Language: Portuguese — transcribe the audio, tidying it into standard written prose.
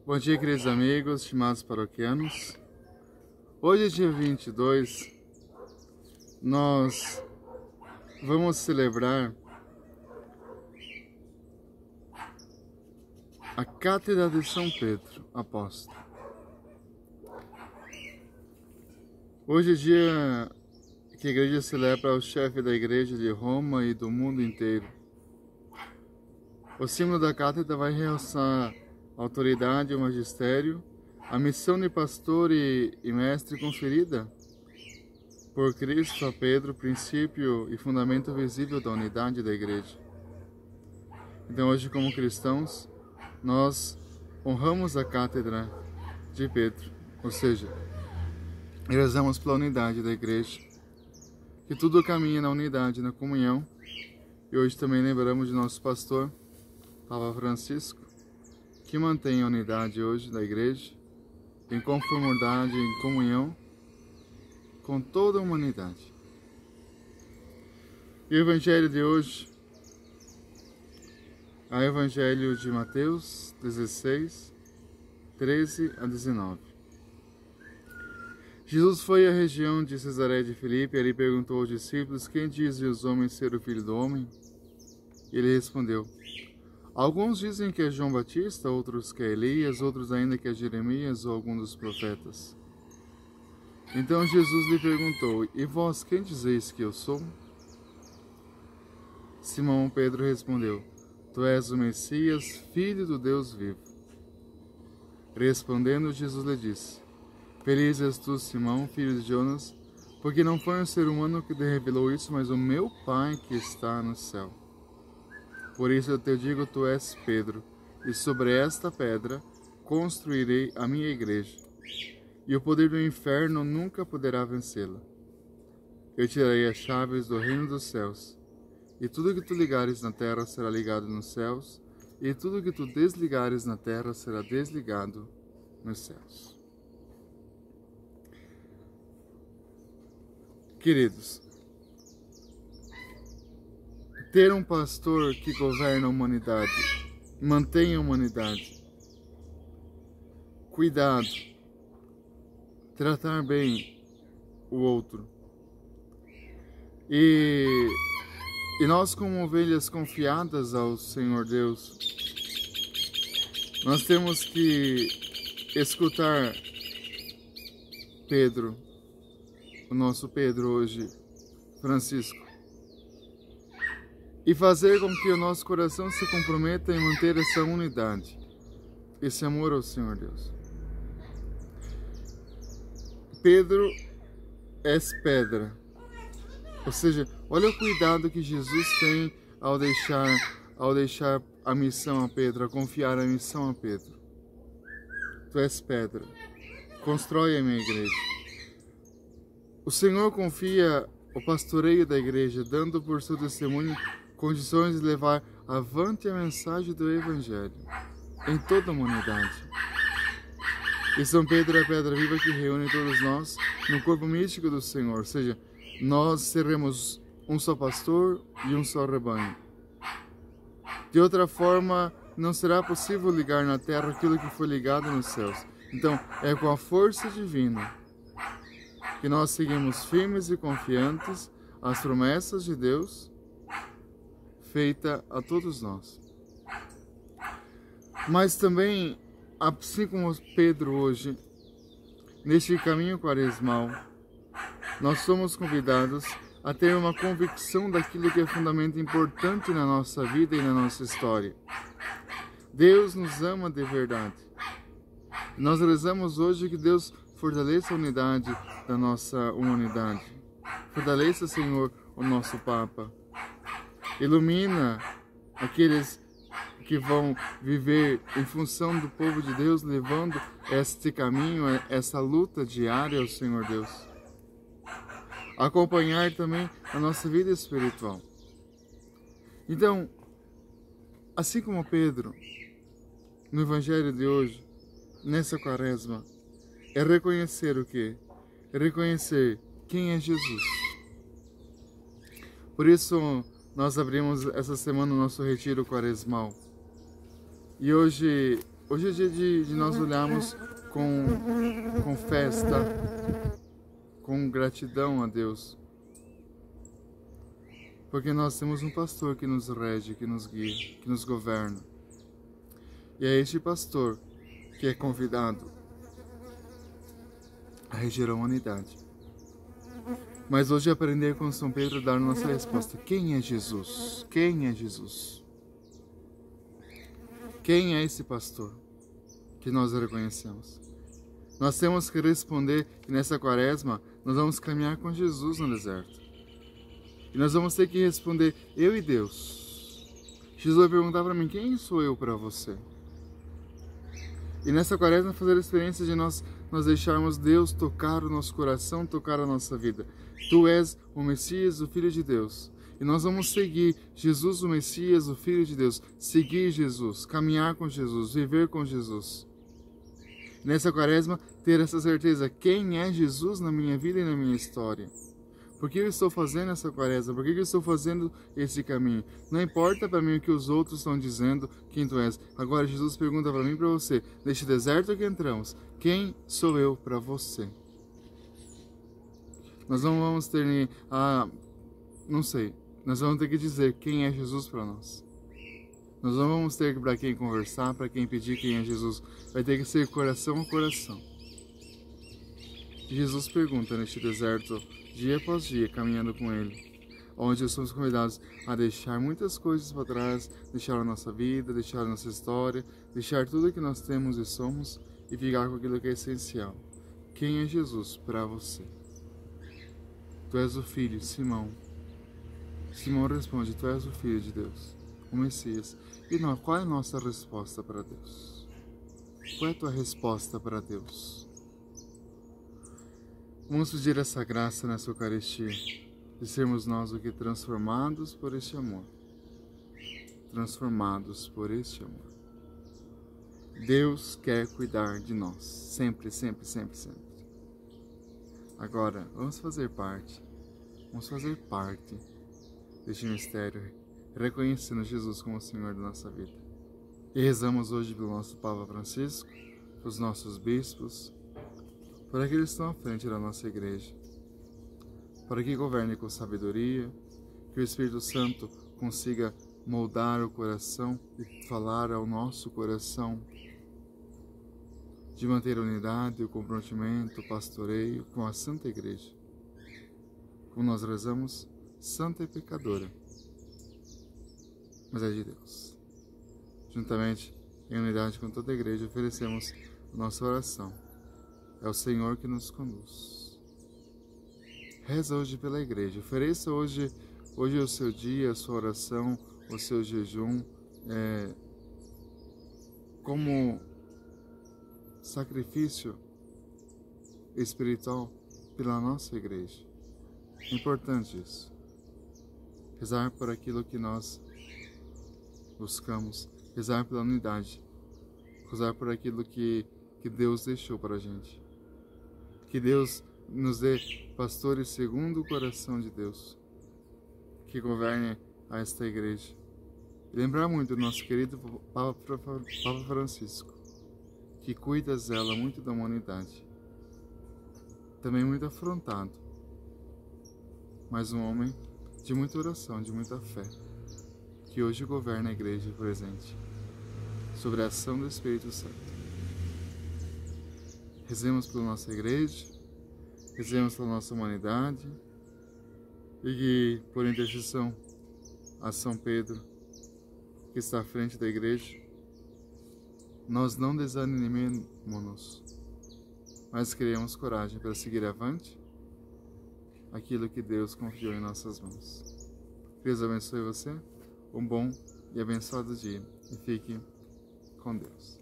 Bom dia, queridos amigos, estimados paroquianos. Hoje é dia 22, nós vamos celebrar a Cátedra de São Pedro Apóstolo. Hoje é dia que a igreja celebra o chefe da igreja de Roma e do mundo inteiro. O símbolo da cátedra vai realçar a autoridade e o magistério, a missão de pastor e mestre conferida por Cristo a Pedro, princípio e fundamento visível da unidade da igreja. Então hoje, como cristãos, nós honramos a cátedra de Pedro, ou seja, rezamos pela unidade da igreja, que tudo caminha na unidade, na comunhão. E hoje também lembramos de nosso pastor, Papa Francisco, que mantém a unidade hoje da igreja, em conformidade, em comunhão com toda a humanidade. E o Evangelho de hoje é o Evangelho de Mateus 16, 13 a 19. Jesus foi à região de Cesareia de Filipe e ali perguntou aos discípulos: quem dizem os homens ser o Filho do Homem? Ele respondeu: alguns dizem que é João Batista, outros que é Elias, outros ainda que é Jeremias ou algum dos profetas. Então Jesus lhe perguntou: e vós, quem dizeis que eu sou? Simão Pedro respondeu: tu és o Messias, filho do Deus vivo. Respondendo, Jesus lhe disse: feliz és tu, Simão, filho de Jonas, porque não foi um ser humano que te revelou isso, mas o meu Pai que está no céu. Por isso eu te digo, tu és Pedro, e sobre esta pedra construirei a minha igreja, e o poder do inferno nunca poderá vencê-la. Eu tirarei as chaves do reino dos céus, e tudo que tu ligares na terra será ligado nos céus, e tudo que tu desligares na terra será desligado nos céus. Queridos, ter um pastor que governa a humanidade, mantenha a humanidade, cuidado, tratar bem o outro. E nós, como ovelhas confiadas ao Senhor Deus, nós temos que escutar Pedro, o nosso Pedro hoje, Francisco, e fazer com que o nosso coração se comprometa em manter essa unidade, esse amor ao Senhor Deus. Pedro é pedra, ou seja, olha o cuidado que Jesus tem ao deixar a missão a Pedro, a confiar a missão a Pedro. Tu és pedra, constrói a minha igreja. O Senhor confia o pastoreio da igreja, dando por seu testemunho condições de levar avante a mensagem do Evangelho em toda a humanidade. E São Pedro é a pedra viva que reúne todos nós no corpo místico do Senhor, ou seja, nós seremos um só pastor e um só rebanho. De outra forma, não será possível ligar na terra aquilo que foi ligado nos céus. Então, é com a força divina que nós seguimos firmes e confiantes as promessas de Deus feita a todos nós. Mas também, assim como Pedro hoje, neste caminho quaresmal, nós somos convidados a ter uma convicção daquilo que é fundamento importante na nossa vida e na nossa história. Deus nos ama de verdade. Nós rezamos hoje que Deus fortaleça a unidade da nossa humanidade. Fortaleça, Senhor, o nosso Papa. Ilumina aqueles que vão viver em função do povo de Deus, levando este caminho, essa luta diária ao Senhor Deus. Acompanhar também a nossa vida espiritual. Então, assim como Pedro, no Evangelho de hoje, nessa quaresma, é reconhecer o quê? É reconhecer quem é Jesus. Por isso, nós abrimos essa semana o nosso retiro quaresmal. E hoje Hoje é dia de nós olharmos com festa, com gratidão a Deus. Porque nós temos um pastor que nos rege, que nos guia, que nos governa. E é este pastor que é convidado a reger a humanidade. Mas hoje aprender com São Pedro a dar nossa resposta. Quem é Jesus? Quem é Jesus? Quem é esse pastor que nós reconhecemos? Nós temos que responder que nessa quaresma nós vamos caminhar com Jesus no deserto. E nós vamos ter que responder, eu e Deus. Jesus vai perguntar para mim, quem sou eu para você? E nessa quaresma fazer a experiência de nós deixarmos Deus tocar o nosso coração, tocar a nossa vida. Tu és o Messias, o Filho de Deus. E nós vamos seguir Jesus, o Messias, o Filho de Deus. Seguir Jesus, caminhar com Jesus, viver com Jesus. Nessa quaresma, ter essa certeza, quem é Jesus na minha vida e na minha história? Por que eu estou fazendo essa quaresma? Por que eu estou fazendo esse caminho? Não importa para mim o que os outros estão dizendo, quem tu és. Agora Jesus pergunta para mim e para você, neste deserto que entramos, quem sou eu para você? Nós não vamos ter não sei, nós vamos ter que dizer quem é Jesus para nós. Nós não vamos ter para quem conversar, para quem pedir quem é Jesus. Vai ter que ser coração a coração. Jesus pergunta neste deserto, dia após dia, caminhando com Ele, onde somos convidados a deixar muitas coisas para trás, deixar a nossa vida, deixar a nossa história, deixar tudo que nós temos e somos e ficar com aquilo que é essencial. Quem é Jesus para você? Tu és o filho, Simão. Simão responde, tu és o Filho de Deus, o Messias. E nós, qual é a nossa resposta para Deus? Qual é a tua resposta para Deus? Vamos pedir essa graça nessa Eucaristia, de sermos nós o que transformados por este amor. Transformados por este amor. Deus quer cuidar de nós, sempre, sempre, sempre, sempre. Agora, vamos fazer parte deste mistério, reconhecendo Jesus como o Senhor da nossa vida. E rezamos hoje pelo nosso Papa Francisco, pelos nossos bispos, por aqueles que estão à frente da nossa igreja, para que governe com sabedoria, que o Espírito Santo consiga moldar o coração e falar ao nosso coração, de manter a unidade, o comprometimento, o pastoreio com a Santa Igreja. Como nós rezamos, santa e pecadora, mas é de Deus. Juntamente, em unidade com toda a igreja, oferecemos a nossa oração. É o Senhor que nos conduz. Reza hoje pela igreja. Ofereça hoje o seu dia, a sua oração, o seu jejum, como sacrifício espiritual pela nossa igreja. É importante isso. Rezar por aquilo que nós buscamos. Rezar pela unidade. Rezar por aquilo que Deus deixou para a gente. Que Deus nos dê pastores segundo o coração de Deus, que governe a esta igreja. E lembrar muito do nosso querido Papa Francisco, que cuida dela muito da humanidade. Também muito afrontado, mas um homem de muita oração, de muita fé, que hoje governa a igreja presente, sobre a ação do Espírito Santo. Rezemos pela nossa igreja, rezemos pela nossa humanidade e que, por intercessão a São Pedro, que está à frente da igreja, nós não desanimemos, mas criemos coragem para seguir avante aquilo que Deus confiou em nossas mãos. Deus abençoe você, um bom e abençoado dia e fique com Deus.